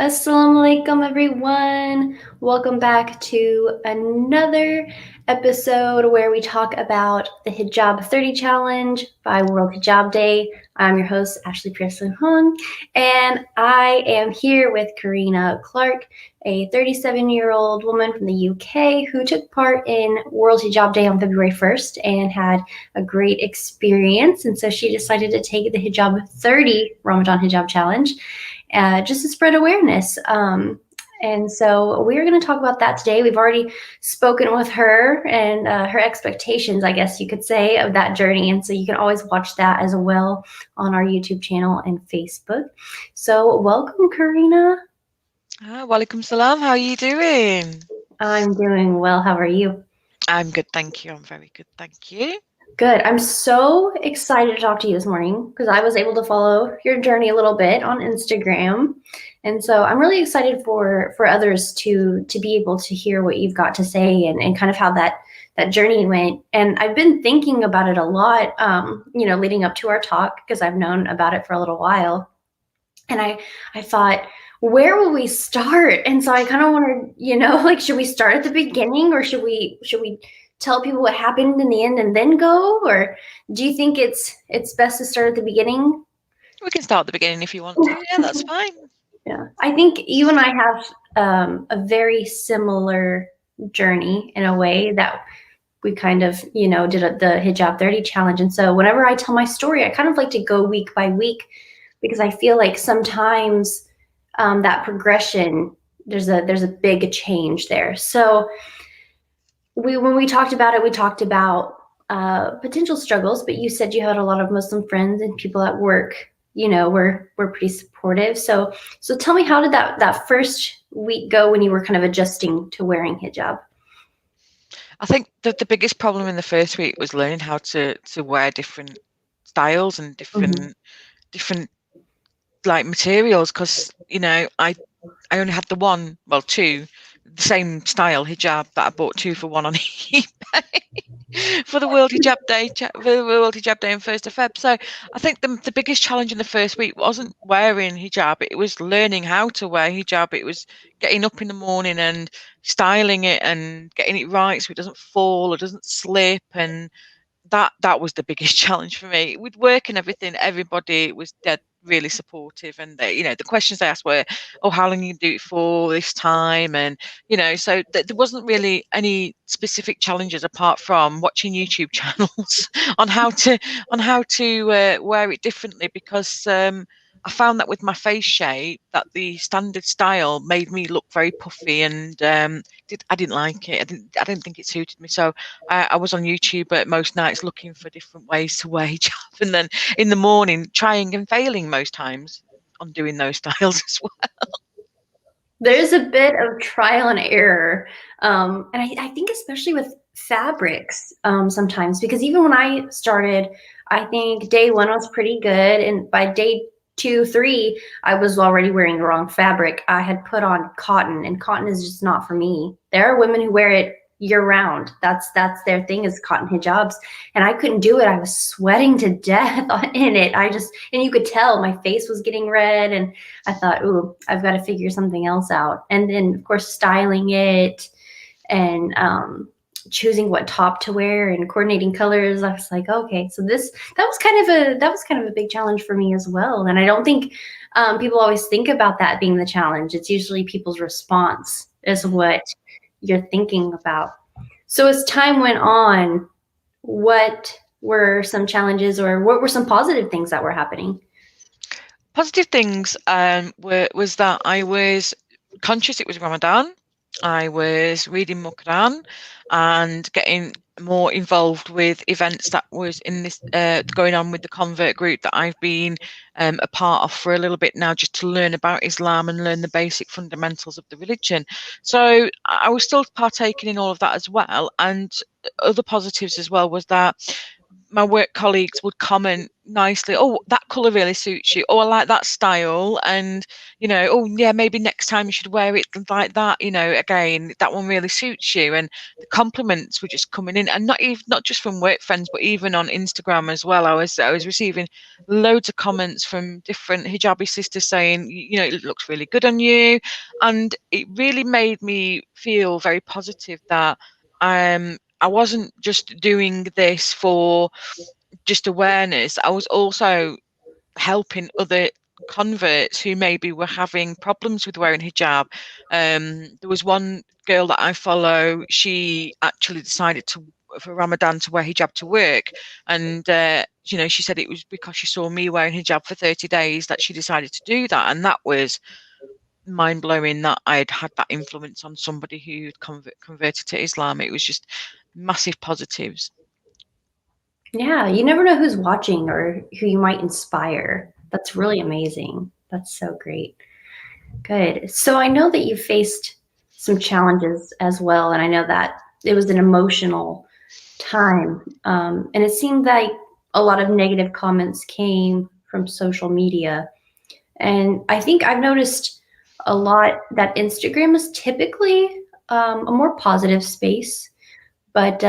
Assalamu alaikum, everyone. Welcome back to another episode where we talk about the Hijab 30 Challenge by World Hijab Day. I'm your host, Ashley Pearson Hong, and I am here with Karina Clarke, a 37-year-old woman from the UK who took part in World Hijab Day on February 1st and had a great experience. And so she decided to take the Hijab 30 Ramadan Hijab Challenge just to spread awareness. And so we're going to talk about that today. We've already spoken with her and her expectations, I guess you could say, of that journey. And so you can always watch that as well on our YouTube channel and Facebook. So welcome, Karina. Walaikum salam. How are you doing? I'm doing well. How are you? I'm good, thank you. I'm very good, thank you. Good. I'm so excited to talk to you this morning because I was able to follow your journey a little bit on Instagram. And so I'm really excited for others to be able to hear what you've got to say and kind of how that journey went. And I've been thinking about it a lot, leading up to our talk because I've known about it for a little while. And I thought, where will we start? And so I kind of wanted, should we start at the beginning or should we tell people what happened in the end and then go? Or do you think it's best to start at the beginning? We can start at the beginning if you want to. Yeah, that's fine. Yeah, I think you and I have a very similar journey in a way that we kind of, did the Hijab 30 challenge. And so whenever I tell my story, I kind of like to go week by week because I feel like sometimes that progression, there's a big change there. So when we talked about it, we talked about potential struggles, but you said you had a lot of Muslim friends and people at work, were pretty supportive. So tell me, how did that first week go when you were kind of adjusting to wearing hijab? I think that the biggest problem in the first week was learning how to wear different styles and different like materials, because I only had two the same style hijab that I bought 2 for 1 on eBay for the World Hijab Day on 1st of Feb. So I think the biggest challenge in the first week wasn't wearing hijab, it was learning how to wear hijab. It was getting up in the morning and styling it and getting it right so it doesn't fall or doesn't slip, and that was the biggest challenge for me. With work and everything, everybody was dead really supportive, and the questions they asked were, oh, how long you do it for this time, and so there wasn't really any specific challenges apart from watching YouTube channels on how to wear it differently, because I found that with my face shape that the standard style made me look very puffy, and I didn't like it. I didn't think it suited me. So I was on YouTube at most nights looking for different ways to wear hijab, and then in the morning trying and failing most times on doing those styles as well. There's a bit of trial and error. And I think especially with fabrics sometimes, because even when I started, I think day 1 was pretty good. And by day 2, 3, I was already wearing the wrong fabric. I had put on cotton, and cotton is just not for me. There are women who wear it year round. That's their thing, is cotton hijabs. And I couldn't do it. I was sweating to death in it. And you could tell my face was getting red, and I thought, ooh, I've got to figure something else out. And then of course styling it and choosing what top to wear and coordinating colors. I was like, okay, so that was kind of a big challenge for me as well. And I don't think people always think about that being the challenge. It's usually people's response is what you're thinking about. So as time went on, what were some challenges, or what were some positive things that were happening? Positive things was that I was conscious it was Ramadan. I was reading more Quran and getting more involved with events that was in this going on with the convert group that I've been a part of for a little bit now, just to learn about Islam and learn the basic fundamentals of the religion. So I was still partaking in all of that as well. And other positives as well was that my work colleagues would comment nicely, oh, that colour really suits you, oh, I like that style, and oh yeah, maybe next time you should wear it like that, again, that one really suits you. And the compliments were just coming in, and not just from work friends, but even on Instagram as well. I was receiving loads of comments from different hijabi sisters saying, it looks really good on you. And it really made me feel very positive that I wasn't just doing this for just awareness. I was also helping other converts who maybe were having problems with wearing hijab. There was one girl that I follow. She actually decided for Ramadan to wear hijab to work, and she said it was because she saw me wearing hijab for 30 days that she decided to do that, and that was mind blowing that I'd had that influence on somebody who'd converted to Islam. It was just massive positives. Yeah, you never know who's watching or who you might inspire. That's really amazing. That's so great. Good. So I know that you faced some challenges as well, and I know that it was an emotional time. And it seemed like a lot of negative comments came from social media. And I think I've noticed a lot that Instagram is typically a more positive space, but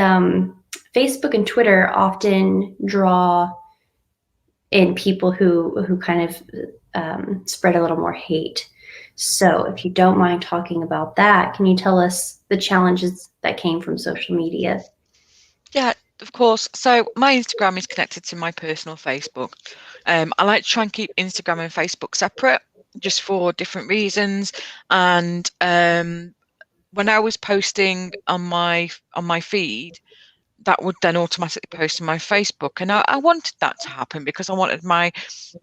Facebook and Twitter often draw in people who kind of spread a little more hate. So if you don't mind talking about that, can you tell us the challenges that came from social media? Yeah, of course. So my Instagram is connected to my personal Facebook. I like to try and keep Instagram and Facebook separate, just for different reasons. And when I was posting on my feed, that would then automatically post to my Facebook, and I wanted that to happen because I wanted my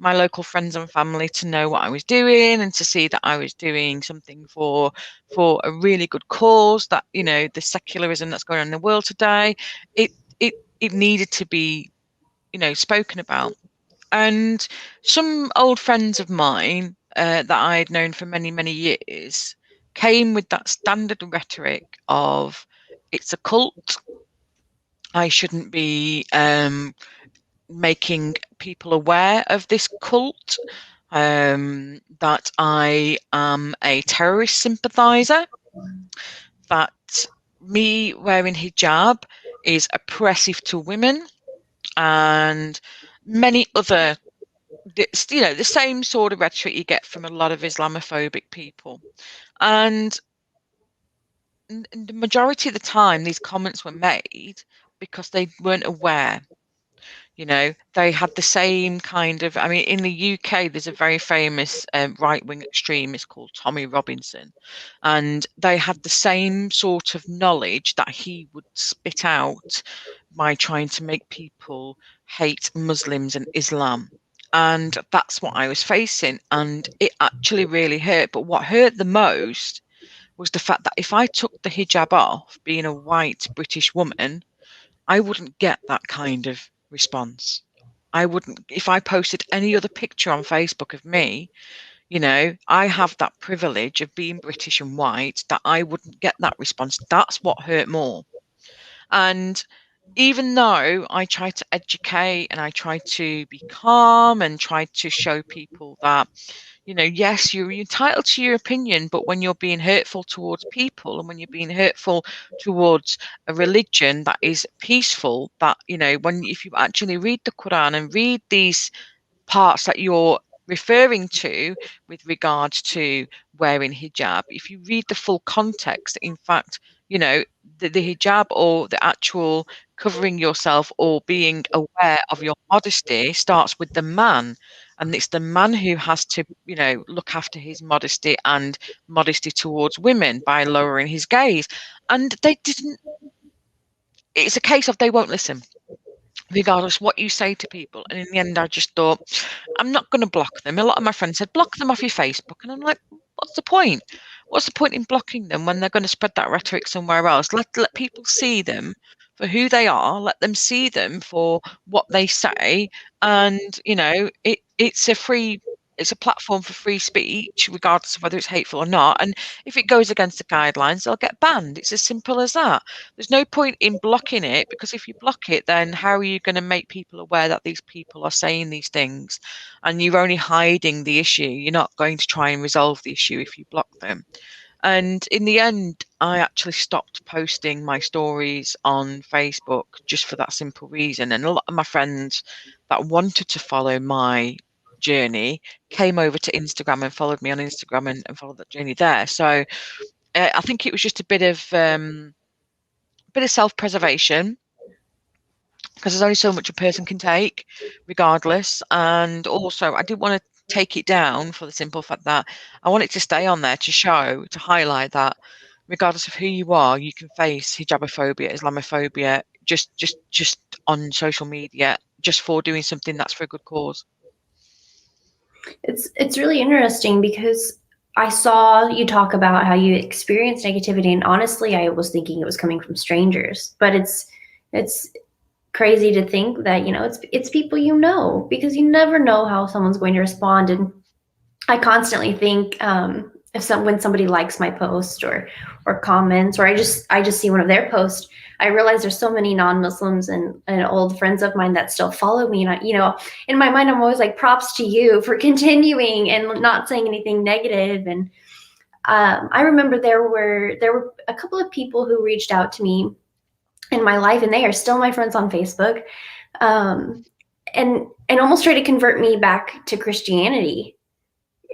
local friends and family to know what I was doing and to see that I was doing something for a really good cause. That the secularism that's going on in the world today, it needed to be spoken about. And some old friends of mine that I'd known for many years came with that standard rhetoric of it's a cult. I shouldn't be making people aware of this cult, that I am a terrorist sympathizer, that me wearing hijab is oppressive to women, and many other, the same sort of rhetoric you get from a lot of Islamophobic people. And the majority of the time, these comments were made because they weren't aware. They had the same kind of, I mean, in the UK, there's a very famous right-wing extremist called Tommy Robinson, and they had the same sort of knowledge that he would spit out by trying to make people hate Muslims and Islam. And that's what I was facing, and it actually really hurt. But what hurt the most was the fact that if I took the hijab off, being a white British woman, I wouldn't get that kind of response. I wouldn't, if I posted any other picture on Facebook of me, I have that privilege of being British and white, that I wouldn't get that response. That's what hurt more. And even though I try to educate and I try to be calm and try to show people that, yes, you're entitled to your opinion, but when you're being hurtful towards people and when you're being hurtful towards a religion that is peaceful, that, if you actually read the Quran and read these parts that you're referring to with regards to wearing hijab, if you read the full context, in fact, the hijab, or the actual covering yourself or being aware of your modesty, starts with the man. And it's the man who has to, look after his modesty and modesty towards women by lowering his gaze. And they didn't, it's a case of they won't listen, regardless what you say to people. And in the end, I just thought, I'm not going to block them. A lot of my friends said, block them off your Facebook. And I'm like, what's the point? What's the point in blocking them when they're going to spread that rhetoric somewhere else? Let people see them for who they are. Let them see them for what they say. And, it's a free it's a platform for free speech, regardless of whether it's hateful or not. And if it goes against the guidelines, they'll get banned. It's as simple as that. There's no point in blocking it, because if you block it, then how are you going to make people aware that these people are saying these things? And you're only hiding the issue. You're not going to try and resolve the issue if you block them. And in the end, I actually stopped posting my stories on Facebook just for that simple reason. And a lot of my friends that wanted to follow my journey came over to Instagram and followed me on Instagram and followed that journey there. So I think it was just a bit of self-preservation, because there's only so much a person can take, regardless. And also, I didn't want to take it down for the simple fact that I want it to stay on there to show, to highlight that regardless of who you are, you can face hijabophobia, Islamophobia, just on social media, just for doing something that's for a good cause. It's really interesting, because I saw you talk about how you experienced negativity, and honestly, I was thinking it was coming from strangers. But it's crazy to think that, you know, it's people you know, because you never know how someone's going to respond. And I constantly think, when somebody likes my post or comments, or I just see one of their posts, I realize there's so many non-Muslims and old friends of mine that still follow me. And I, you know, in my mind, I'm always like, props to you for continuing and not saying anything negative. And I remember there were a couple of people who reached out to me in my life, and they are still my friends on Facebook, and almost try to convert me back to Christianity.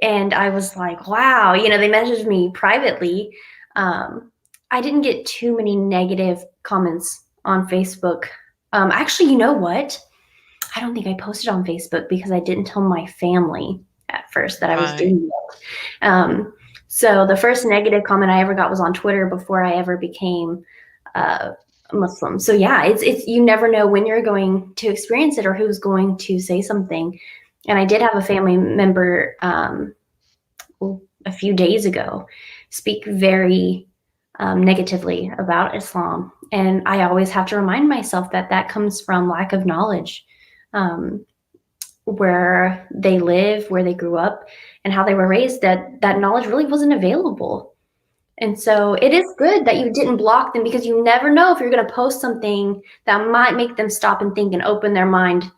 And I was like, wow, you know, they messaged me privately. I didn't get too many negative comments on Facebook. Actually, you know what? I don't think I posted on Facebook, because I didn't tell my family at first that I was doing it. So the first negative comment I ever got was on Twitter before I ever became Muslim. So yeah, it's you never know when you're going to experience it or who's going to say something. And I did have a family member a few days ago speak very negatively about Islam. And I always have to remind myself that that comes from lack of knowledge, where they live, where they grew up, and how they were raised, that knowledge really wasn't available. And so it is good that you didn't block them, because you never know if you're going to post something that might make them stop and think and open their mind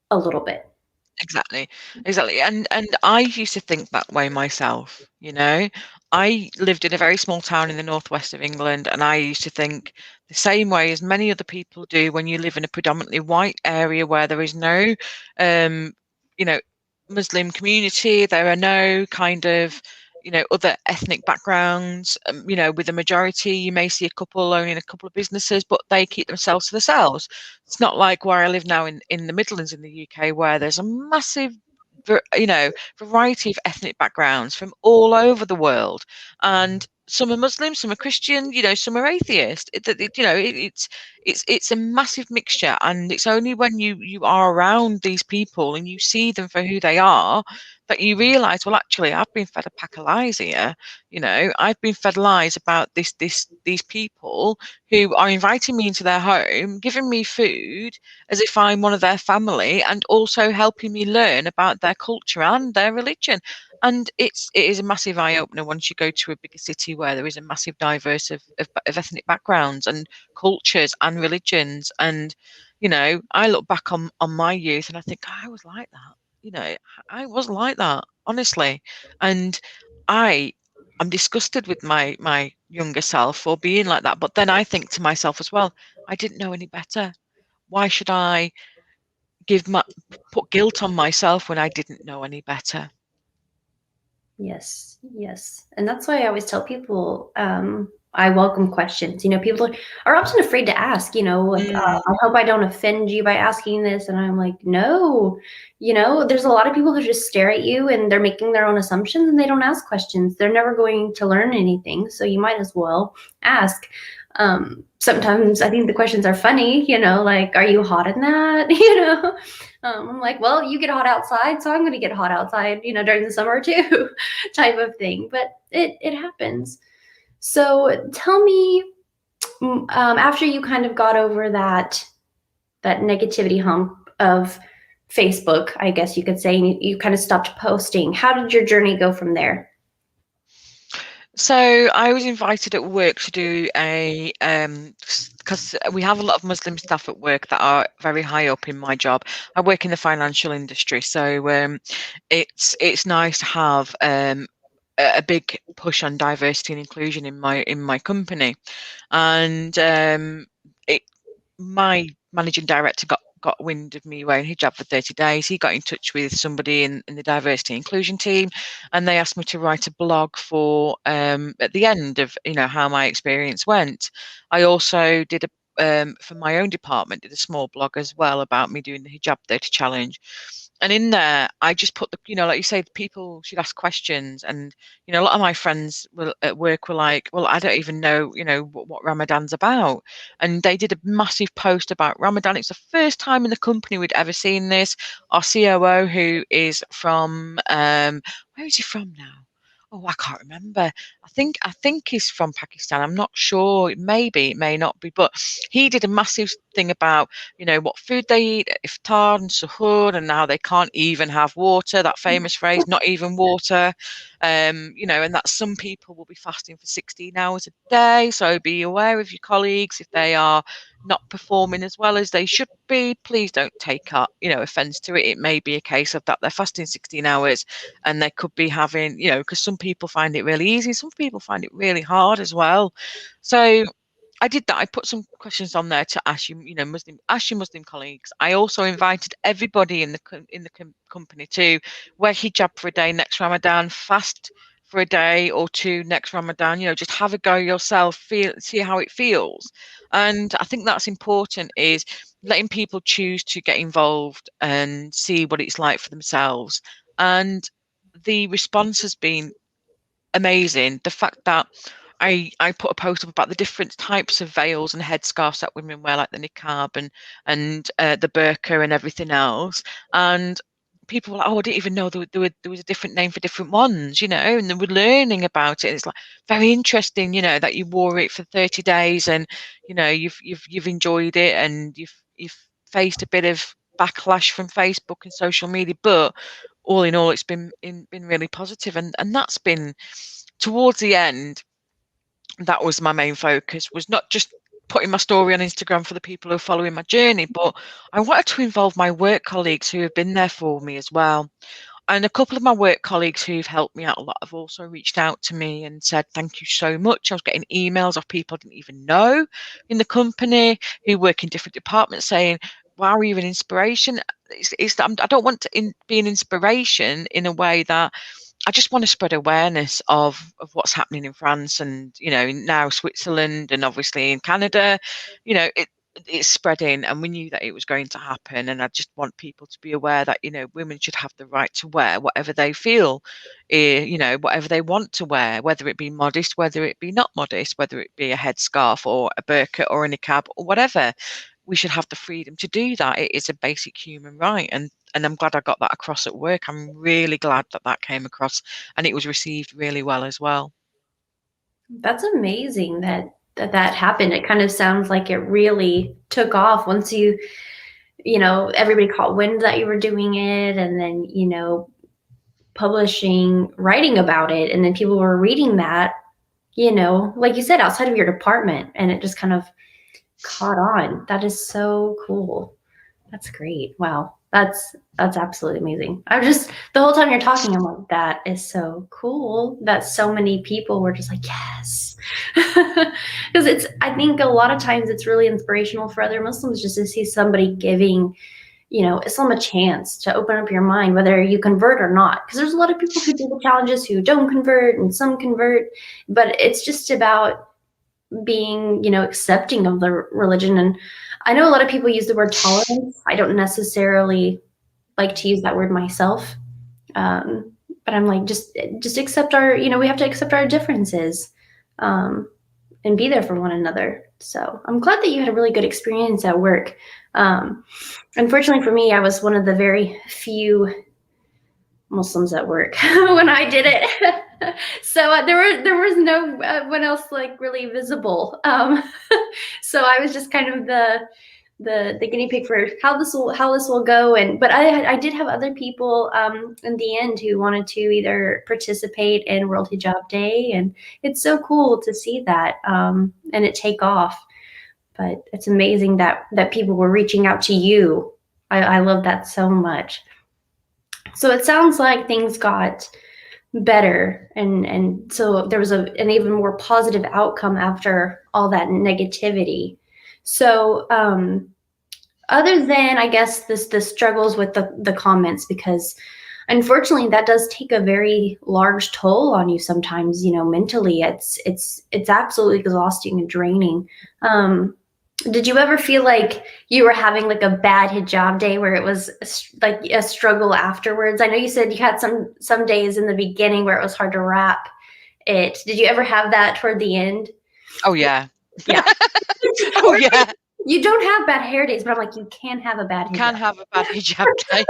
a little bit. Exactly. And I used to think that way myself, you know. I lived in a very small town in the northwest of England, and I used to think the same way as many other people do when you live in a predominantly white area where there is no you know, Muslim community, there are no kind of, you know, other ethnic backgrounds. You know, with the majority, you may see a couple owning a couple of businesses, but they keep themselves to themselves. It's not like where I live now in the Midlands in the UK, where there's a massive, you know, variety of ethnic backgrounds from all over the world, and some are Muslim, some are Christian, you know, some are atheist. You know, it's a massive mixture, and it's only when you are around these people and you see them for who they are that you realise, well, actually, I've been fed a pack of lies here. You know, I've been fed lies about these people who are inviting me into their home, giving me food as if I'm one of their family, and also helping me learn about their culture and their religion. And it is a massive eye opener once you go to a bigger city where there is a massive diverse of ethnic backgrounds and cultures and religions. And, you know, I look back on my youth and I think, I was like that. You know, I was like that, honestly. And I'm disgusted with my younger self for being like that. But then I think to myself as well, I didn't know any better. Why should I put guilt on myself when I didn't know any better? Yes, yes. And that's why I always tell people, I welcome questions. You know, people are often afraid to ask, you know, like, I hope I don't offend you by asking this. And I'm like, no, you know, there's a lot of people who just stare at you and they're making their own assumptions and they don't ask questions. They're never going to learn anything. So you might as well ask. Sometimes I think the questions are funny, you know, like, are you hot in that? You know, I'm like, well, you get hot outside, so I'm going to get hot outside, you know, during the summer too, type of thing. But it happens. So tell me, after you kind of got over that negativity hump of Facebook, I guess you could say, and you kind of stopped posting. How did your journey go from there? So I was invited at work to do a because we have a lot of Muslim staff at work that are very high up in my job. I work in the financial industry, so it's nice to have a big push on diversity and inclusion in my company, and it my managing director got wind of me wearing hijab for 30 days. He got in touch with somebody in the diversity inclusion team, and they asked me to write a blog for at the end of how my experience went. I also did a for my own department, did a small blog as well about me doing the hijab 30 challenge. And in there, I just put like you say, people should ask questions. And, a lot of my friends at work were like, well, I don't even know, what Ramadan's about. And they did a massive post about Ramadan. It's the first time in the company we'd ever seen this. Our COO, who is from, where is he from now? Oh, I can't remember. I think he's from Pakistan. I'm not sure. Maybe, it may not be. But he did a massive thing about, what food they eat at iftar and suhoor, and how they can't even have water. That famous phrase, not even water. And that some people will be fasting for 16 hours a day. So be aware of your colleagues if they are not performing as well as they should be. Please don't take offense to it. It may be a case of that they're fasting 16 hours and they could be having, because some people find it really easy, some people find it really hard as well. So I did that. I put some questions on there to ask ask your Muslim colleagues. I also invited everybody in the company to wear hijab for a day next Ramadan, fast for a day or two next Ramadan. Just have a go yourself, see how it feels. And I think that's important, is letting people choose to get involved and see what it's like for themselves. And the response has been amazing. The fact that I put a post up about the different types of veils and headscarves that women wear, like the niqab and the burqa and everything else, and people were like, "Oh, I didn't even know there was a different name for different ones," and then we're learning about it. And it's like very interesting, that you wore it for 30 days, and you've enjoyed it, and you've faced a bit of backlash from Facebook and social media, but all in all, it's been really positive, and that's been towards the end. That was my main focus, was not just putting my story on Instagram for the people who are following my journey, but I wanted to involve my work colleagues who have been there for me as well. And a couple of my work colleagues who've helped me out a lot have also reached out to me and said, thank you so much. I was getting emails of people I didn't even know in the company who work in different departments saying, wow, you're an inspiration. I don't want to be an inspiration in a way that I just want to spread awareness of what's happening in France and, now Switzerland and obviously in Canada. It's spreading, and we knew that it was going to happen. And I just want people to be aware that, women should have the right to wear whatever they feel, whatever they want to wear, whether it be modest, whether it be not modest, whether it be a headscarf or a burqa or a niqab or whatever. We should have the freedom to do that. It is a basic human right. And I'm glad I got that across at work. I'm really glad that came across, and it was received really well as well. That's amazing that happened. It kind of sounds like it really took off once everybody caught wind that you were doing it, and then, writing about it, and then people were reading that, like you said, outside of your department, and it just kind of caught on. That is so cool. That's great. Wow. That's absolutely amazing. The whole time you're talking, I'm like, that is so cool that so many people were just like, yes. Because I think a lot of times it's really inspirational for other Muslims just to see somebody giving, Islam a chance to open up your mind, whether you convert or not. Because there's a lot of people who do the challenges who don't convert and some convert, but it's just about being, accepting of the religion. And I know a lot of people use the word tolerance. I don't necessarily like to use that word myself. But I'm like, just accept we have to accept our differences, and be there for one another. So I'm glad that you had a really good experience at work. Unfortunately for me, I was one of the very few Muslims at work when I did it. So there was no one else like really visible. So I was just kind of the guinea pig for how this will go. And but I did have other people in the end who wanted to either participate in World Hijab Day, and it's so cool to see that and it take off. But it's amazing that people were reaching out to you. I love that so much. So it sounds like things got better, and so there was an even more positive outcome after all that negativity. So other than, I guess, the struggles with the comments, because unfortunately that does take a very large toll on you sometimes, mentally. It's absolutely exhausting and draining. Did you ever feel like you were having like a bad hijab day where it was like a struggle afterwards? I know you said you had some days in the beginning where it was hard to wrap it. Did you ever have that toward the end? Oh yeah. Yeah. Oh yeah. You don't have bad hair days, but I'm like, you can have a bad hijab. You can have a bad hijab day.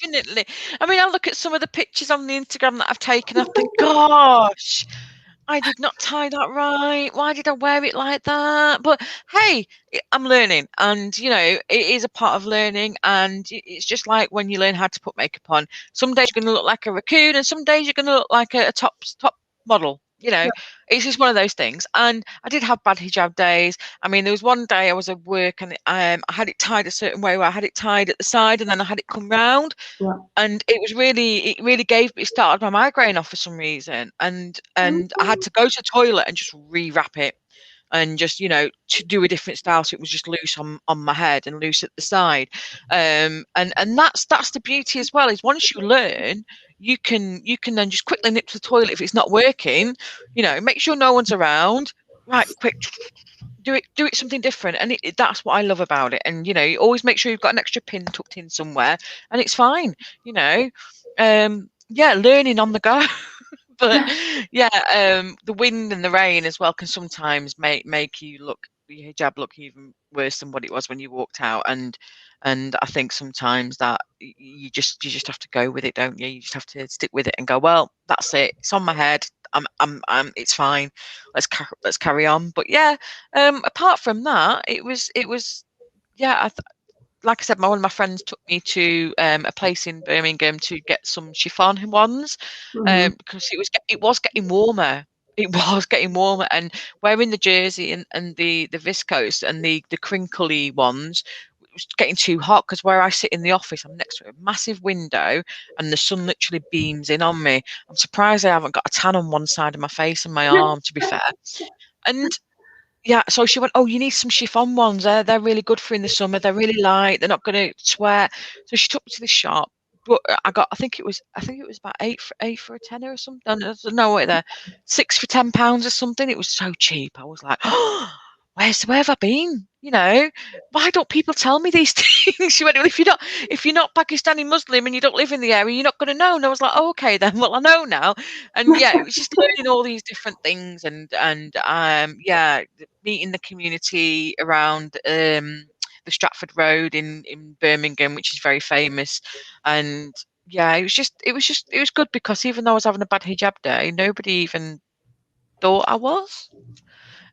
Definitely. I mean, I look at some of the pictures on the Instagram that I've taken. I think, gosh, I did not tie that right. Why did I wear it like that? But hey, I'm learning, and it is a part of learning. And it's just like when you learn how to put makeup on. Some days you're going to look like a raccoon, and some days you're going to look like a top model. Yeah. It's just one of those things. And I did have bad hijab days. I mean, there was one day I was at work, and I had it tied a certain way, where I had it tied at the side, and then I had it come round. Yeah. And it really started my migraine off for some reason, and I had to go to the toilet and just rewrap it, and just to do a different style, so it was just loose on my head and loose at the side. And that's the beauty as well, is once you learn, you can then just quickly nip to the toilet if it's not working. Make sure no one's around, right, quick, do it something different. And that's what I love about it. And you always make sure you've got an extra pin tucked in somewhere, and it's fine. Learning on the go. But the wind and the rain as well can sometimes make your hijab look even worse than what it was when you walked out. And I think sometimes that you just have to go with it, don't you? You just have to stick with it and go, well, that's it. It's on my head. It's fine. Let's carry on. But apart from that, it was like I said, one of my friends took me to a place in Birmingham to get some chiffon ones, because it was getting warmer. It was getting warmer, and wearing the jersey and the viscose and the crinkly ones, it was getting too hot, because where I sit in the office, I'm next to a massive window, and the sun literally beams in on me. I'm surprised I haven't got a tan on one side of my face and my arm, to be fair. And yeah, so she went, oh, you need some chiffon ones. They're really good for in the summer. They're really light. They're not going to sweat. So she took me to this shop. But I think it was about eight for a tenner or something. No, wait there, £6 for £10 or something. It was so cheap. I was like, oh, where have I been? Why don't people tell me these things? She went, well, if you're not Pakistani Muslim and you don't live in the area, you're not going to know. And I was like, oh, okay then. Well, I know now. And it was just learning all these different things, and meeting the community around the Stratford Road in Birmingham, which is very famous. And it was good, because even though I was having a bad hijab day, nobody even thought I was.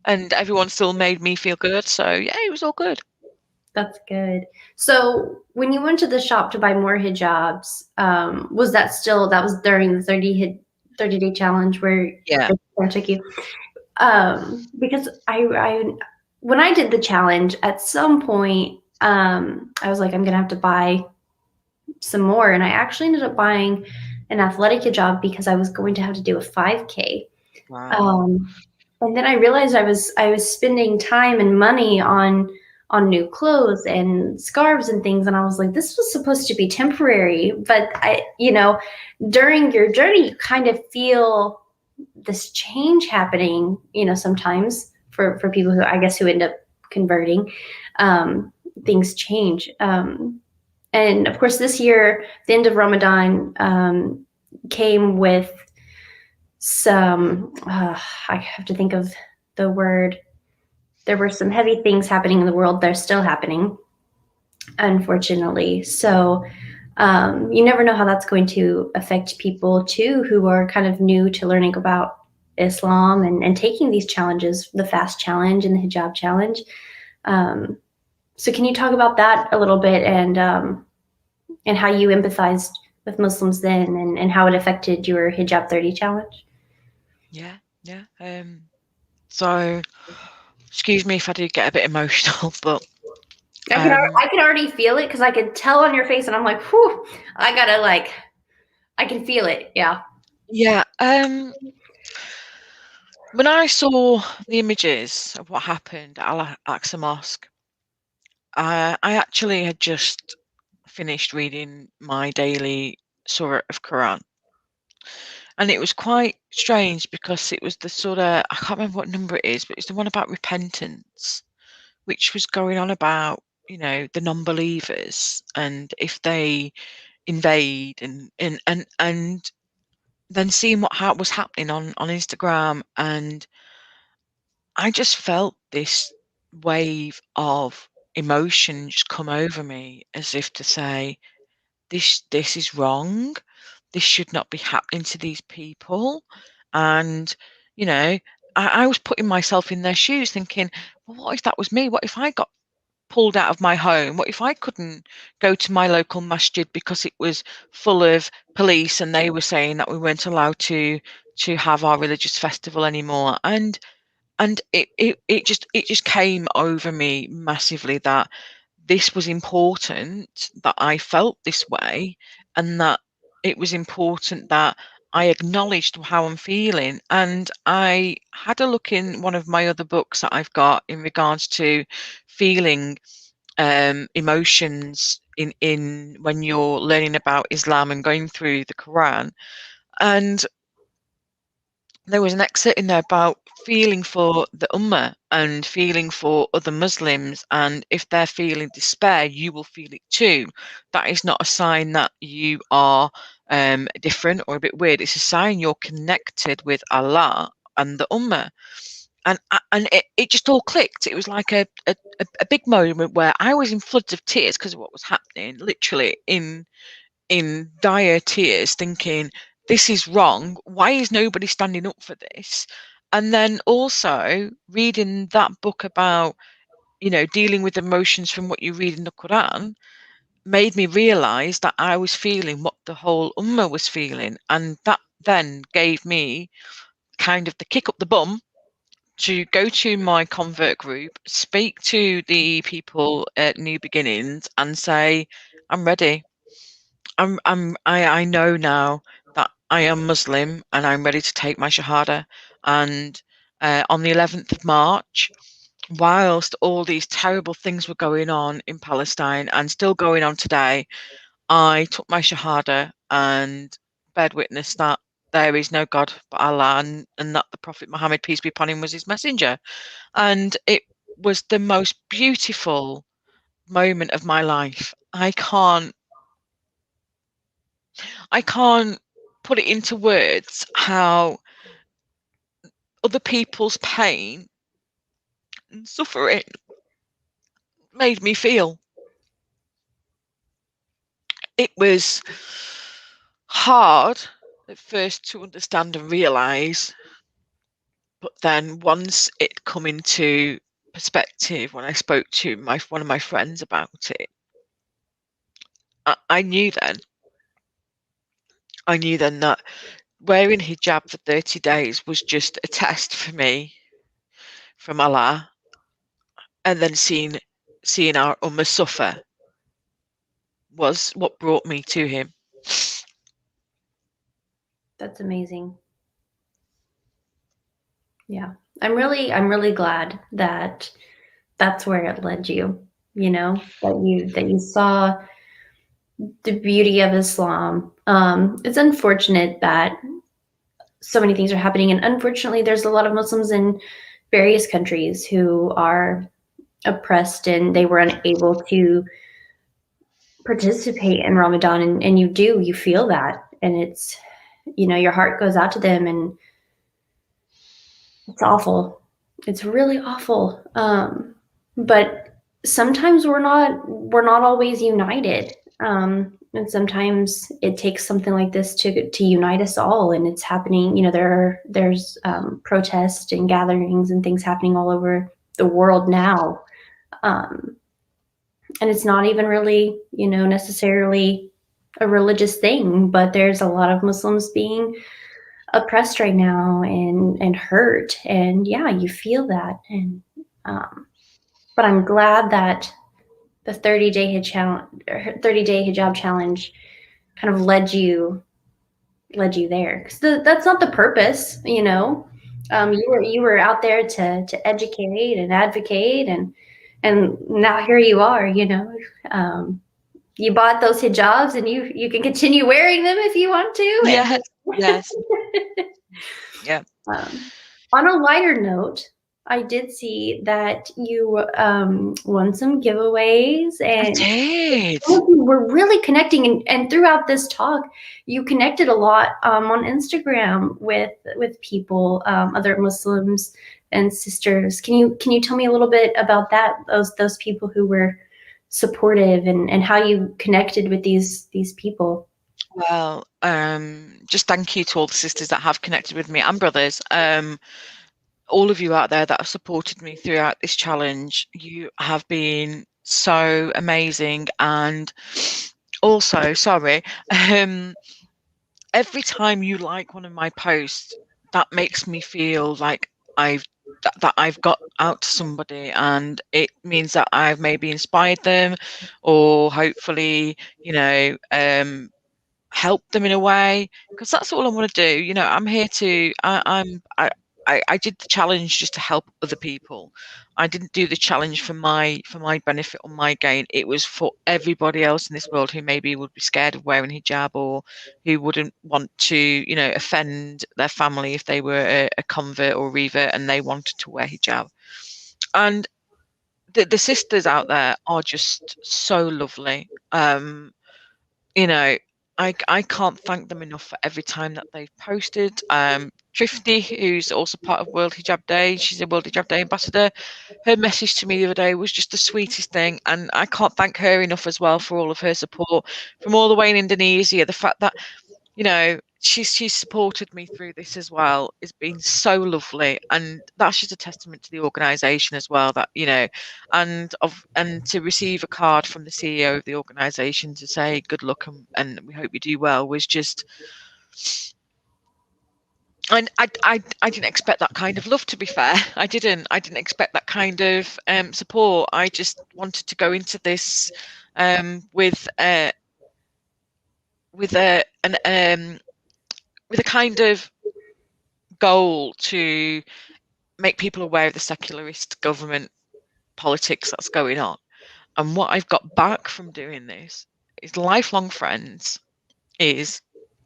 And everyone still made me feel good. So it was all good. That's good. So when you went to the shop to buy more hijabs, was that during the 30-day challenge where they took you? Because when I did the challenge, at some point, I was like, I'm gonna have to buy some more, and I actually ended up buying an athletic hijab because I was going to have to do a 5K. Wow. And then I realized I was spending time and money on new clothes and scarves and things, and I was like, this was supposed to be temporary. But during your journey, you kind of feel this change happening, sometimes for people who, I guess, who end up converting, things change. And of course, this year, the end of Ramadan came with some, I have to think of the word. There were some heavy things happening in the world. They're still happening, unfortunately. So you never know how that's going to affect people too, who are kind of new to learning about Islam and taking these challenges, the fast challenge and the hijab challenge. So can you talk about that a little bit, and how you empathized with Muslims then, and how it affected your Hijab 30 challenge? Yeah, yeah. So excuse me if I do get a bit emotional, but I can already feel it because I could tell on your face, and I'm like, whew, I gotta like, I can feel it. Yeah. yeah. When I saw the images of what happened at Al-Aqsa Mosque, I actually had just finished reading my daily surah of Quran. And it was quite strange because it was the sort of, I can't remember what number it is, but it's the one about repentance, which was going on about, the non-believers and if they invade and then seeing what was happening on Instagram, and I just felt this wave of emotion just come over me as if to say, this is wrong. This should not be happening to these people. And, you know, I was putting myself in their shoes thinking, well, what if that was me? What if I got pulled out of my home? What if I couldn't go to my local masjid because it was full of police and they were saying that we weren't allowed to have our religious festival anymore? And it just came over me massively that this was important, that I felt this way, and that it was important that I acknowledged how I'm feeling. And I had a look in one of my other books that I've got in regards to feeling emotions in when you're learning about Islam and going through the Quran. And there was an excerpt in there about feeling for the Ummah and feeling for other Muslims. And if they're feeling despair, you will feel it too. That is not a sign that you are different or a bit weird. It's a sign you're connected with Allah and the Ummah. And it just all clicked. It was like a big moment where I was in floods of tears because of what was happening, literally in dire tears, thinking, this is wrong. Why is nobody standing up for this? And then also reading that book about, dealing with emotions from what you read in the Quran made me realize that I was feeling what the whole Ummah was feeling. And that then gave me kind of the kick up the bum to go to my convert group, speak to the people at New Beginnings and say, I'm ready. I know now that I am Muslim and I'm ready to take my Shahada. And on the 11th of March, whilst all these terrible things were going on in Palestine and still going on today, I took my Shahada and bared witness that there is no God but Allah, and that the Prophet Muhammad, peace be upon him, was his messenger. And it was the most beautiful moment of my life. I can't put it into words how other people's pain and suffering made me feel. It was hard at first to understand and realize, but then once it come into perspective, when I spoke to one of my friends about it, I knew then. I knew then that wearing hijab for 30 days was just a test for me from Allah, and then seeing our Ummah suffer was what brought me to him. That's amazing. Yeah. I'm really glad that that's where it led you, that you saw the beauty of Islam. It's unfortunate that so many things are happening, and unfortunately there's a lot of Muslims in various countries who are oppressed and they were unable to participate in Ramadan, and you feel that, and it's, your heart goes out to them, and it's awful. It's really awful. But sometimes we're not always united. And sometimes it takes something like this to unite us all. And it's happening. There's protests and gatherings and things happening all over the world now. Um, And it's not even really, necessarily a religious thing, but there's a lot of Muslims being oppressed right now and hurt. And yeah, you feel that. And but I'm glad that the 30-day hijab challenge kind of led you there, because that's not the purpose, you were out there to educate and advocate, and now here you are, you bought those hijabs, and you can continue wearing them if you want to. Yes, yes. Yeah. On a lighter note, I did see that you won some giveaways, I and did. we're really connecting, and throughout this talk, you connected a lot on Instagram with people, other Muslims and sisters. Can you tell me a little bit about that? Those people who were supportive, and how you connected with these people. Well, just thank you to all the sisters that have connected with me and brothers. All of you out there that have supported me throughout this challenge. You have been so amazing. And also, sorry, every time you like one of my posts, that makes me feel like that I've got out to somebody, and it means that I've maybe inspired them, or hopefully, help them in a way, because that's all I want to do. I'm here to. I did the challenge just to help other people. I didn't do the challenge for my benefit or my gain. It was for everybody else in this world who maybe would be scared of wearing hijab, or who wouldn't want to, offend their family if they were a convert or revert and they wanted to wear hijab. And the sisters out there are just so lovely. You know, I can't thank them enough for every time that they've posted. Thrifty, who's also part of World Hijab Day, she's a World Hijab Day ambassador. Her message to me the other day was just the sweetest thing, and I can't thank her enough as well for all of her support from all the way in Indonesia. The fact that she's supported me through this as well. It's been so lovely, and that's just a testament to the organisation as well. That and to receive a card from the CEO of the organisation to say good luck, and we hope you do well, was just. And I didn't expect that kind of love. To be fair, I didn't expect that kind of support. I just wanted to go into this with a with a kind of goal to make people aware of the secularist government politics that's going on. And what I've got back from doing this is lifelong friends, is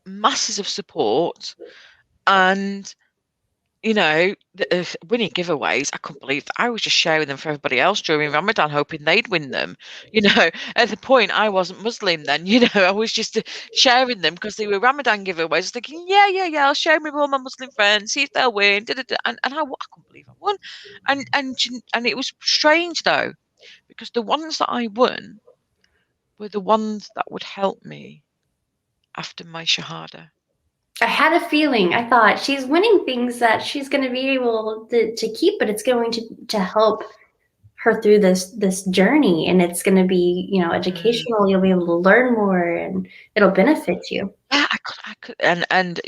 masses of support, and winning giveaways. I couldn't believe that. I was just sharing them for everybody else during Ramadan, hoping they'd win them. At the point, I wasn't Muslim then. I was just sharing them because they were Ramadan giveaways. I was thinking, yeah, I'll share them with all my Muslim friends, see if they'll win. And I couldn't believe I won. And it was strange though, because the ones that I won were the ones that would help me after my shahada. I had a feeling. I thought she's winning things that she's going to be able to keep, but it's going to help her through this journey, and it's going to be educational. You'll be able to learn more, and it'll benefit you. Yeah, I could, and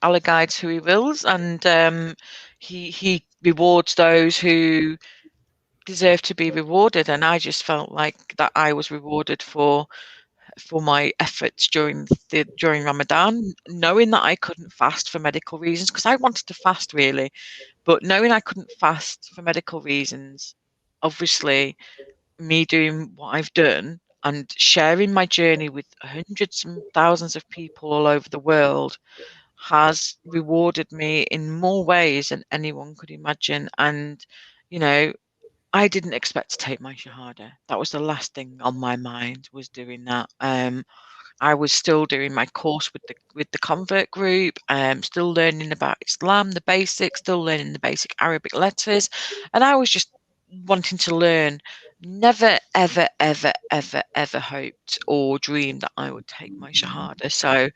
Allah guides who He wills, and He rewards those who deserve to be rewarded. And I just felt like that I was rewarded for my efforts during Ramadan, knowing that I couldn't fast for medical reasons, because I wanted to fast really, but knowing I couldn't fast for medical reasons, obviously me doing what I've done and sharing my journey with hundreds and thousands of people all over the world has rewarded me in more ways than anyone could imagine. And I didn't expect to take my shahada. That was the last thing on my mind, was doing that. I was still doing my course with the convert group, still learning about Islam, the basics, still learning the basic Arabic letters, and I was just wanting to learn. Never, ever, ever, ever, ever hoped or dreamed that I would take my shahada. So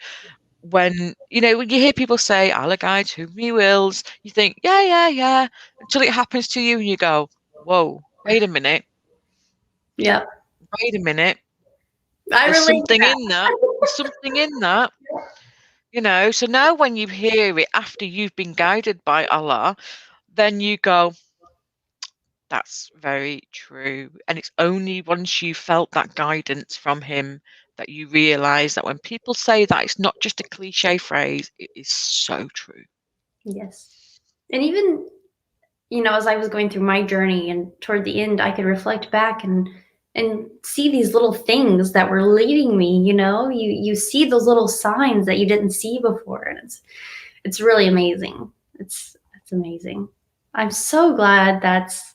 when when you hear people say Allah guides whom He wills, you think yeah, until it happens to you and you go, whoa, wait a minute. Yeah. wait a minute, I there's relate to something that. in that. There's something in that, you know. So now when you hear it after you've been guided by Allah, then you go, that's very true. And it's only once you felt that guidance from him that you realize that when people say that, it's not just a cliche phrase, it is so true. Yes. And even, you know, as I was going through my journey and toward the end, I could reflect back and see these little things that were leading me, you know, you see those little signs that you didn't see before. And it's really amazing. It's amazing. I'm so glad that's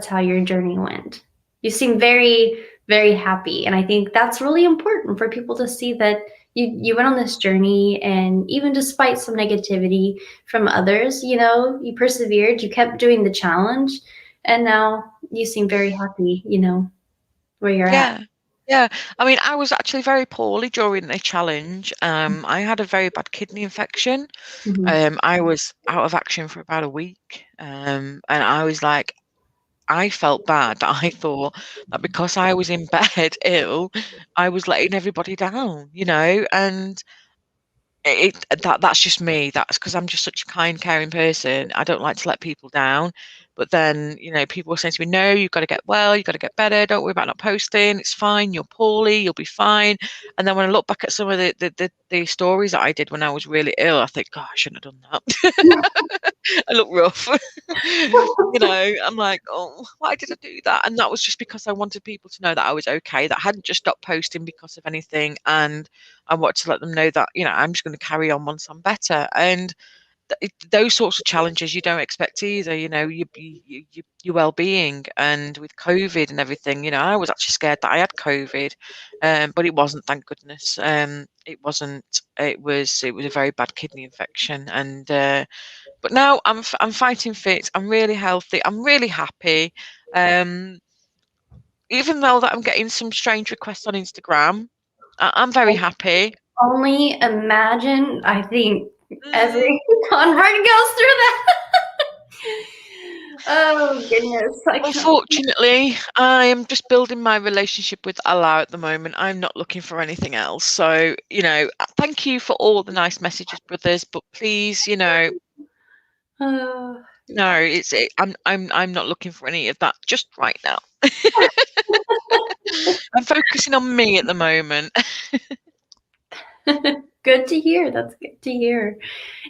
how your journey went. You seem very, very happy. And I think that's really important for people to see that you went on this journey, and even despite some negativity from others, you know, you persevered, you kept doing the challenge, and now you seem very happy, you know, where you're at. Yeah. Yeah. I mean, I was actually very poorly during the challenge. I had a very bad kidney infection. Mhm. I was out of action for about a week. And I was like, I felt bad that I thought that because I was in bed ill, I was letting everybody down, you know, and that's just me. That's because I'm just such a kind, caring person. I don't like to let people down. But then, you know, people were saying to me, no, you've got to get well, you've got to get better, don't worry about not posting, it's fine, you're poorly, you'll be fine. And then when I look back at some of the stories that I did when I was really ill, I think, God, I shouldn't have done that. I look rough. You know, I'm like, oh, why did I do that? And that was just because I wanted people to know that I was okay, that I hadn't just stopped posting because of anything. And I wanted to let them know that, you know, I'm just going to carry on once I'm better. And those sorts of challenges you don't expect either, you know, your well-being. And with COVID and everything, you know, I was actually scared that I had COVID, but it wasn't, thank goodness. It wasn't. It was a very bad kidney infection, and but now I'm fighting fit. I'm really healthy. I'm really happy. Um, Even though that I'm getting some strange requests on Instagram, I'm very happy. Only imagine, I think Mm, every convert goes through that. Oh goodness, I can't. Unfortunately, I am just building my relationship with Allah at the moment. I'm not looking for anything else. So, you know, thank you for all the nice messages, brothers, but please, you know, Oh, no, I'm not looking for any of that just right now. I'm focusing on me at the moment. good to hear. That's good to hear.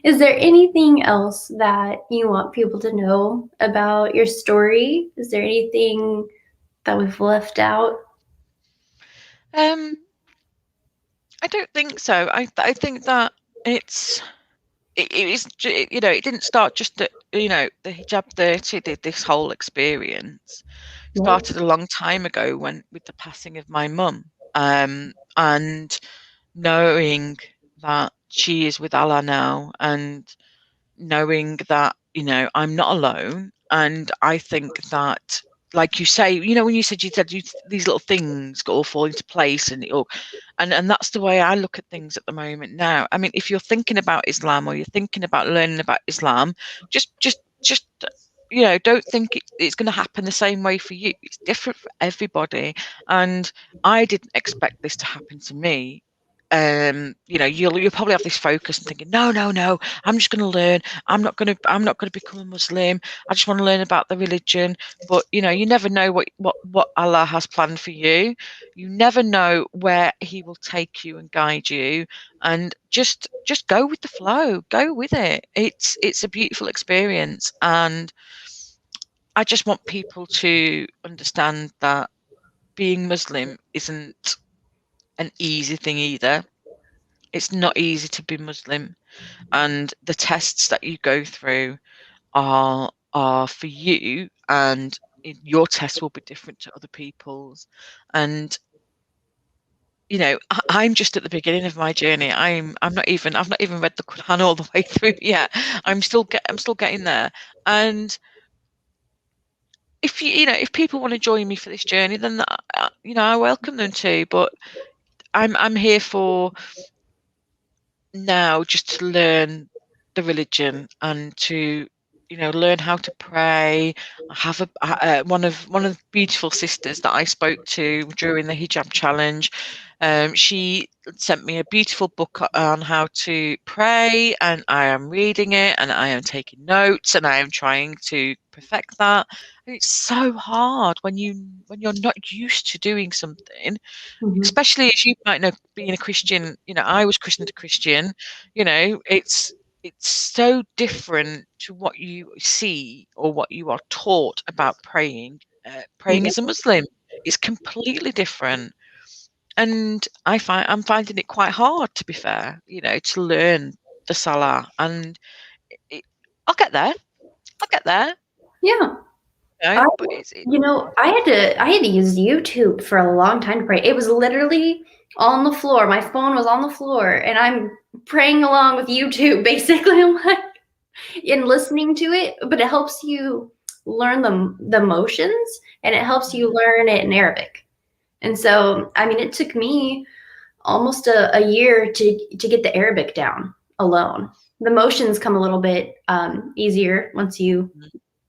Is there anything else that you want people to know about your story? Is there anything that we've left out? Um, I don't think so. I think that it's it is you know, it didn't start just at, you know, the hijab 30 did this whole experience Right. started a long time ago when with the passing of my mum, and knowing that she is with Allah now, and knowing that, you know, I'm not alone. And I think that, like you say, you know, when you said these little things all fall into place, and it all, and that's the way I look at things at the moment now. I mean, if you're thinking about Islam or you're thinking about learning about Islam, just you know, don't think it's going to happen the same way for you. It's different for everybody, and I didn't expect this to happen to me. You know, you'll probably have this focus and thinking, no, no, no, I'm just going to learn. I'm not going to become a Muslim. I just want to learn about the religion. But you know, you never know what Allah has planned for you. You never know where He will take you and guide you. And just go with the flow. Go with it. It's a beautiful experience, and I just want people to understand that being Muslim isn't an easy thing either. It's not easy to be Muslim, and the tests that you go through are for you, and your tests will be different to other people's. And you know, I'm just at the beginning of my journey. I've not even read the Quran all the way through yet. I'm still getting there. And if you know, if people want to join me for this journey, then you know, I welcome them to. But I'm here for now just to learn the religion, and to learn how to pray. I have one of the beautiful sisters that I spoke to during the hijab challenge. She sent me a beautiful book on how to pray, and I am reading it, and I am taking notes, and I am trying to perfect that. And it's so hard when you're not used to doing something, especially as you might know, being a Christian. I was christened a Christian. It's so different to what you see or what you are taught about praying. Praying Yeah. as a Muslim is completely different, and I'm finding it quite hard, to be fair. To learn the Salah, and it, I'll get there. I'll get there. Yeah. But I had to use YouTube for a long time to pray. It was literally on the floor. My phone was on the floor, and I'm praying along with YouTube, basically. I'm like, and listening to it, but it helps you learn the motions, and it helps you learn it in Arabic. And so, I mean, it took me almost a year to get the Arabic down alone. The motions come a little bit easier once you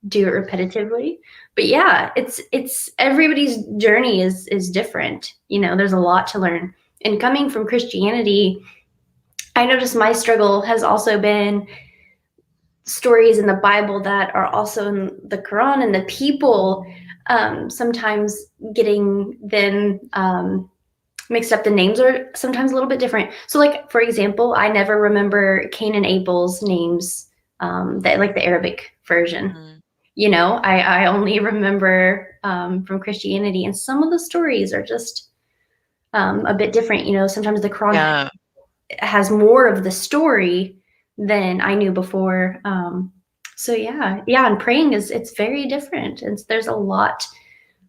do it repetitively. But yeah, it's everybody's journey is different. There's a lot to learn. And coming from Christianity, I noticed my struggle has also been stories in the Bible that are also in the Quran, and the people sometimes getting them mixed up. The names are sometimes a little bit different. So, like, for example, I never remember Cain and Abel's names, like the Arabic version. I only remember from Christianity, and some of the stories are just a bit different. Sometimes the Quran has more of the story than I knew before. So yeah, and praying it's very different. There's a lot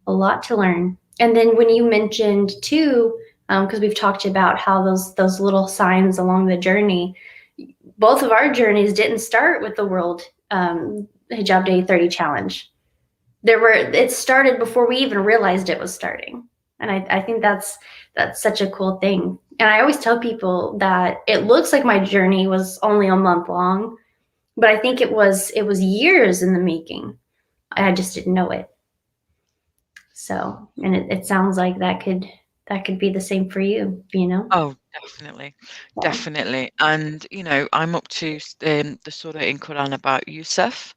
to learn. And then when you mentioned too, because we've talked about how those little signs along the journey, both of our journeys didn't start with the World Hijab Day 30 challenge. It started before we even realized it was starting. And I think that's such a cool thing. And I always tell people that it looks like my journey was only a month long, but I think it was years in the making. I just didn't know it. So, and it sounds like that could be the same for you, Oh, definitely. And I'm up to the surah in Quran about Yusuf,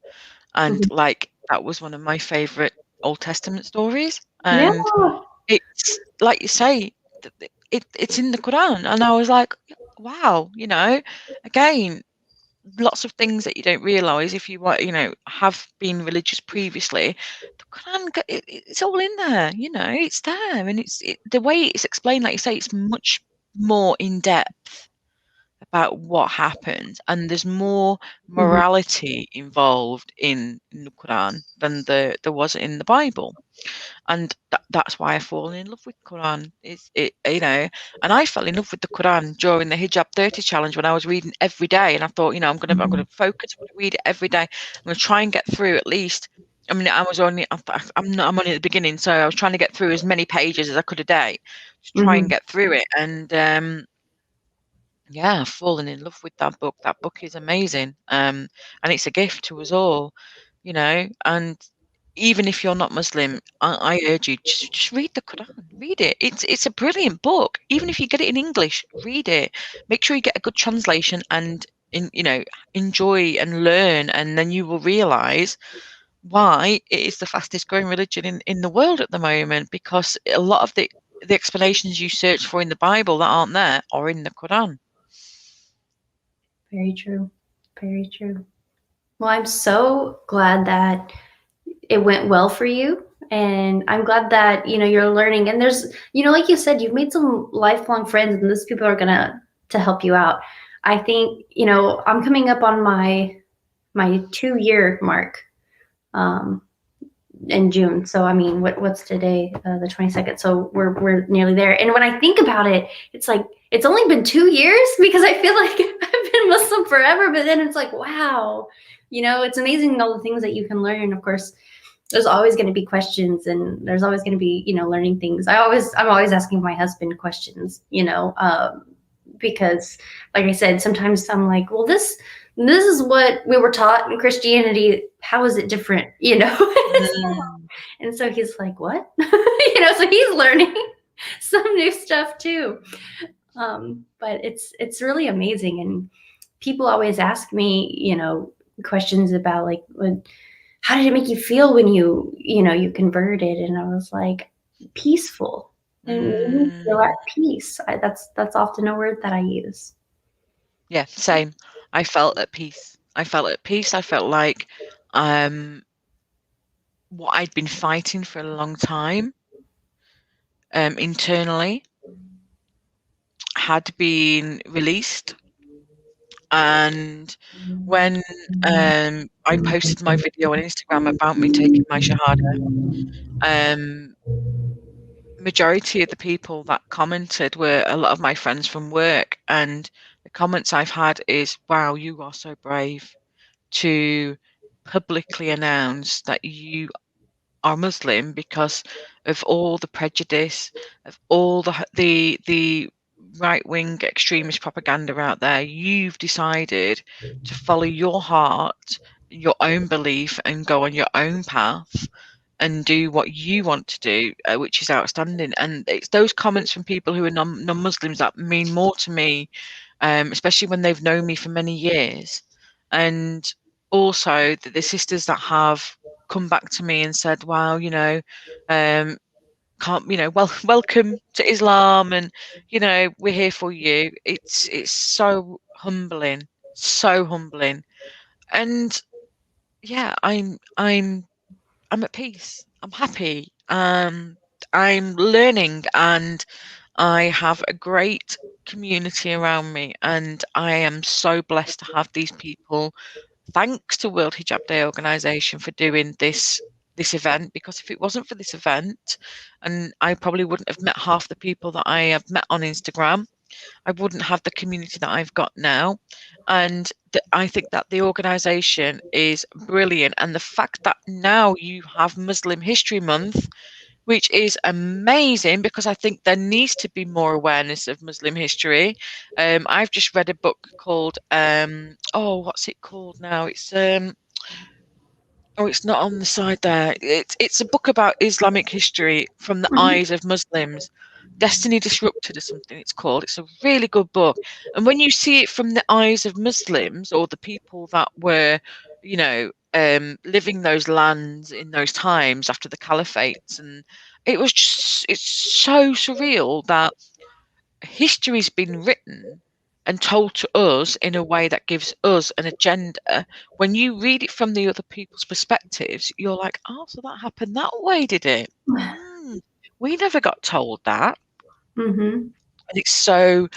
and like that was one of my favorite Old Testament stories. And it's like you say, it's in the Quran, and I was like, wow, again, lots of things that you don't realize if you have been religious previously. The Quran, it's all in there. It's there, and the way it's explained, like you say, it's much more in depth about what happened, and there's more morality involved in the Quran than there was in the Bible. And that's why I've fallen in love with Quran. And I fell in love with the Quran during the Hijab 30 challenge when I was reading every day, and I thought, I'm gonna focus, I'm gonna read it every day. I'm gonna try and get through at least. I mean, I'm only at the beginning, so I was trying to get through as many pages as I could a day to try and get through it. And yeah, I've fallen in love with that book. That book is amazing. And it's a gift to us all, and even if you're not Muslim, I urge you, just read the Quran. Read it. It's a brilliant book. Even if you get it in English, read it. Make sure you get a good translation and enjoy and learn, and then you will realize why it is the fastest growing religion in the world at the moment, because a lot of the explanations you search for in the Bible that aren't there are in the Quran. Very true. Very true. Well, I'm so glad that it went well for you. And I'm glad that, you're learning. And there's, like you said, you've made some lifelong friends, and those people are to help you out. I think, I'm coming up on my 2-year mark in June. So, I mean, what's today? The 22nd. So we're nearly there. And when I think about it, it's like, it's only been 2 years, because I feel like I've been Muslim forever. But then it's like, wow, it's amazing all the things that you can learn. Of course, there's always going to be questions, and there's always going to be, learning things. I'm always asking my husband questions, because like I said, sometimes I'm like, well, this this is what we were taught in Christianity. How is it different? Mm. And so he's like, what? So he's learning some new stuff too. But it's really amazing. And people always ask me, questions about like, how did it make you feel when you converted? And I was like, peaceful. And made me feel at Mm. peace. That's often a word that I use. Yeah, same. I felt at peace. I felt at peace. I felt like what I'd been fighting for a long time internally had been released. And when I posted my video on Instagram about me taking my Shahada, um, majority of the people that commented were a lot of my friends from work. And the comments I've had is, wow, you are so brave to publicly announce that you are Muslim because of all the prejudice, of all the right wing extremist propaganda out there. You've decided to follow your heart, your own belief, and go on your own path and do what you want to do, which is outstanding. And it's those comments from people who are non-Muslims that mean more to me, especially when they've known me for many years. And also the sisters that have come back to me and said, wow, can't, welcome to Islam, and we're here for you. It's so humbling, so humbling. And yeah, I'm at peace. I'm happy. I'm learning, and I have a great community around me, and I am so blessed to have these people. Thanks to World Hijab Day organisation for doing this event, because if it wasn't for this event, and I probably wouldn't have met half the people that I have met on Instagram, I wouldn't have the community that I've got now. And I think that the organisation is brilliant. And the fact that now you have Muslim History Month, which is amazing, because I think there needs to be more awareness of Muslim history. I've just read a book called, what's it called now? It's not on the side there. It's a book about Islamic history from the Mhm. eyes of Muslims. Destiny Disrupted or something it's called. It's a really good book. And when you see it from the eyes of Muslims, or the people that were, living those lands in those times after the caliphates, and it's so surreal that history's been written and told to us in a way that gives us an agenda. When you read it from the other people's perspectives, you're like, oh, so that happened that way, did it? We never got told that. Mhm. And it's so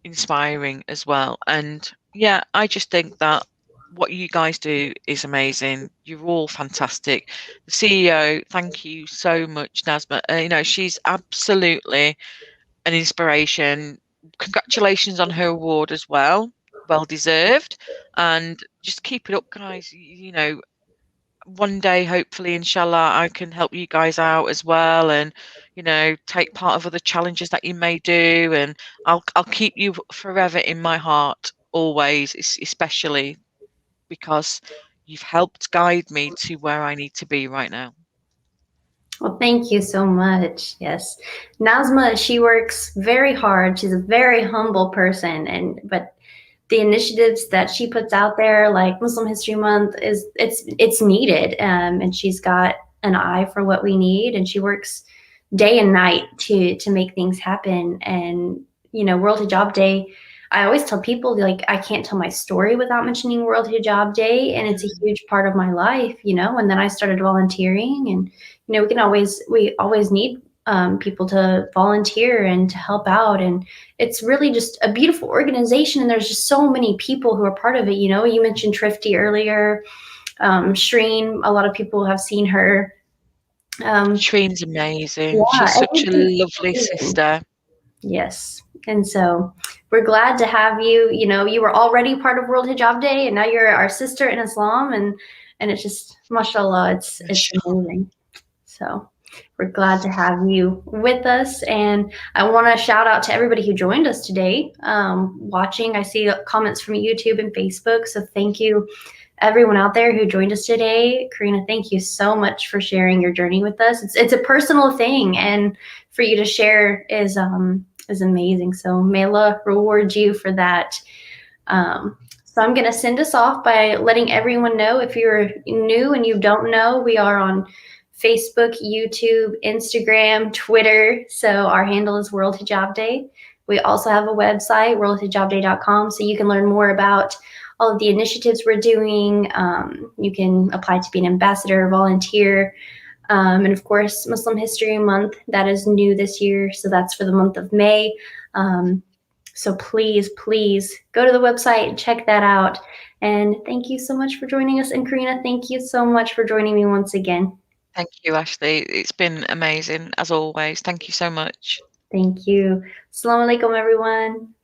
inspiring as well. And yeah, I just think that what you guys do is amazing. You're all fantastic. The CEO, thank you so much, Nazma. She's absolutely an inspiration. Congratulations on her award as well. Well deserved. And just keep it up, guys. One day, hopefully, inshallah, I can help you guys out as well, and take part of other challenges that you may do. And I'll keep you forever in my heart, always, especially because you've helped guide me to where I need to be right now. Well, thank you so much. Yes. Nazma, she works very hard. She's a very humble person, but the initiatives that she puts out there, like Muslim History Month, it's needed. And she's got an eye for what we need, and she works day and night to make things happen. And World Hijab Day, I always tell people, like, I can't tell my story without mentioning World Hijab Day, and it's a huge part of my life. And then I started volunteering, and we always need people to volunteer and to help out, and it's really just a beautiful organization, and there's just so many people who are part of it. You mentioned Trifty earlier. Shreen, a lot of people have seen her. Shreen's amazing. Yeah, She's such a everything's lovely amazing. sister. Yes. And so we're glad to have you. You were already part of World Hijab Day, and now you're our sister in Islam, and it's just, mashallah, it's amazing. So we're glad to have you with us. And I want to shout out to everybody who joined us today watching. I see comments from YouTube and Facebook. So thank you, everyone out there who joined us today. Karina, thank you so much for sharing your journey with us. It's a personal thing, and for you to share is amazing. So may Allah reward you for that. So I'm going to send us off by letting everyone know, if you're new and you don't know, we are on Facebook, YouTube, Instagram, Twitter. So our handle is World Hijab Day. We also have a website, worldhijabday.com, so you can learn more about all of the initiatives we're doing. You can apply to be an ambassador, volunteer, and of course, Muslim History Month, that is new this year. So that's for the month of May. So please, please go to the website and check that out. And thank you so much for joining us. And Karina, thank you so much for joining me once again. Thank you, Ashley. It's been amazing, as always. Thank you so much. Thank you. Assalamu alaikum, everyone.